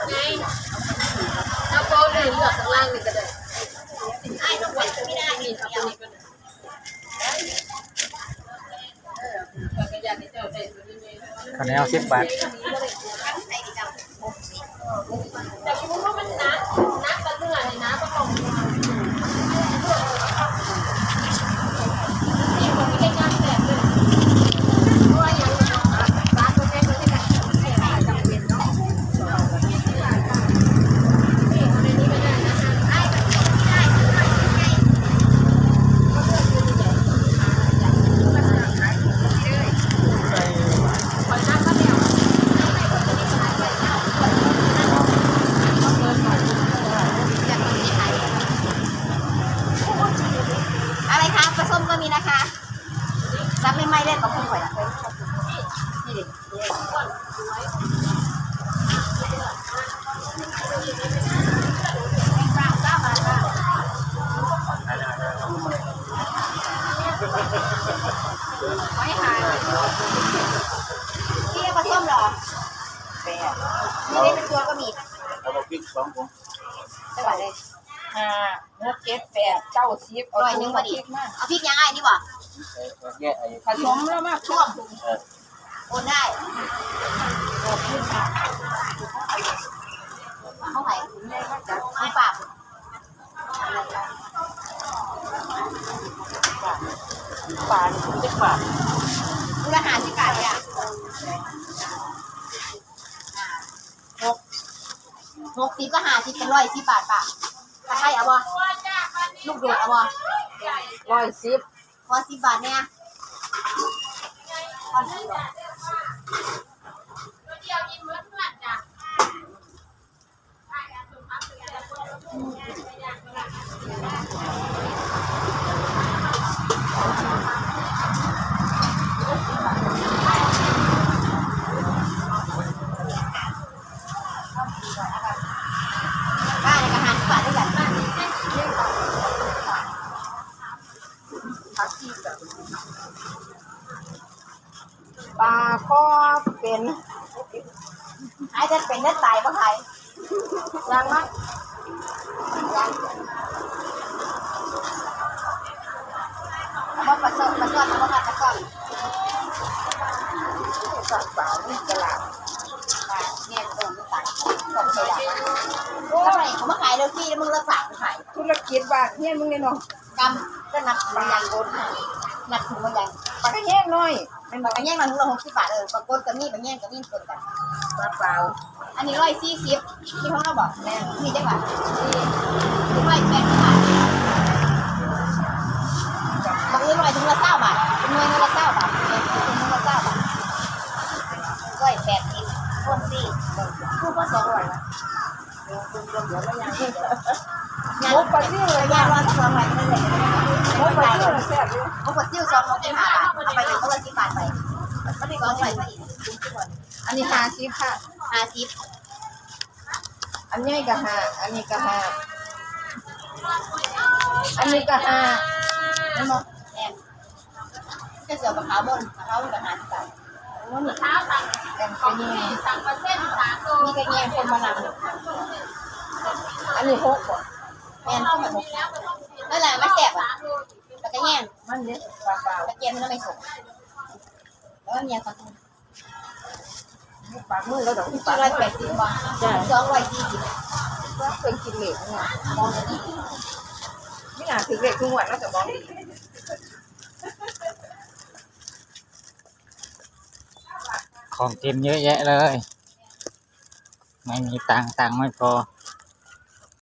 ไงน้ำโป๊ะเลยเลือกข้างล่างนี่ก็ได้ไอ้ต้องไปไม่ได้นี่ครับตัวนี้ก็ข้าวเหนียว10 บาทแต่คิดว่ามันนักกันเมื่อไหร่นะก็ต้องนี่ผมไม่ได้งานแบบเลยเพราะว่าอย่างร้านตัวแรกก็ได้ให้ขายจำเป็นเนาะนี่คนนี้ไม่ได้นะไอ้แบบไม่ได้คอยนั่งก็เดียวอะไรคะปลาส้มก็มีนะคะซับไม่เล่นกับคุณหอยนะนี่ดิไม่หายพี่ปลาส้มเหรอนี่ได้เป็นตัวก็มีเอาพริก2 ถุงจังหวัดเลย5 6 7 8 9 10ร้อยนึงพอดีเอาพริกยังไงนี่บ่ แก้ไอ้ ผสมแล้วมา ช่วงโอนได้เขาไหนไม่ปากปาน10 บาทคุณอาหารที่กาดเนี่ย60ก็50เป็น110 บาทป่ะตะไคร้เอาบ่ลูกโดดเอาบ่110พอ10 บาทเนี่ยบ้านในอาหารที่บาทได้แบบบ้านปลาคอเป็นไอ้จะเป็นได้ตายป่ะใครยังมั้งเอาปลาส้มเอาปลาส้มสัตว์ป่านี่ตลาดเนี่ยตัวมันตายส้มใส่ดาทำไมเขามาขายเร็วที่แล้วมึงเลิกฝากขาย ธุรกิจบาทเนี่ยมึงเนี่ยเนาะกำก็นัดบางอย่างโดนนัดถุงบางอย่าง ปลากระแยงน้อยเป็นบางอย่างมัน60 บาทปรากฏกับนี่บางอย่างกับนี่คนกัน ปลาเปล่าอันนี้140ที่เขาเราบอกแม่มีจังหวัดที่180 บาทบางที100 ถุงละ20 บาทเป็นหน่วยละ20 บาทเป็นถุงละ20 บาท180คนสี่คู่ก็200นะมุกปลาซิ่วเลย ยาร้อน200ไม่เลย มุกปลาซิ่วแซ่บอยู่ มุกปลาซิ่ว265 บาทเอาไปเป็นตัวละ10 บาทไปไม่ได้200ไปอีก อันนี้50ค่ะ50อันนี้ก็5อันนี้ก็5อันนี้ก็5นั่นมั้งแอนจะเสือกับขาวบนขาวบนกับ50 บาทว่ามีข้าวสั่งกันเป็นยังไงมีกระเทียมคนมานำอันนี้6บ่ำแอนเข้ามานั่นแหละไม่แซ่บอ่ะแต่กระเทียม มันเด็ดปลาเปล่าก ระเทียมมันไม่สุกแล้วก็มีอะไรต่าง ปลามือแล้วดอก ๆ ปลา180 บาท240ก็เคยกินเหล็กเนี่ย มองกันนี่ ไม่น่าถึงเหล็กทุกวันแล้วแต่มองของกินเยอะแยะเลยไม่มีตังค์ไม่พอ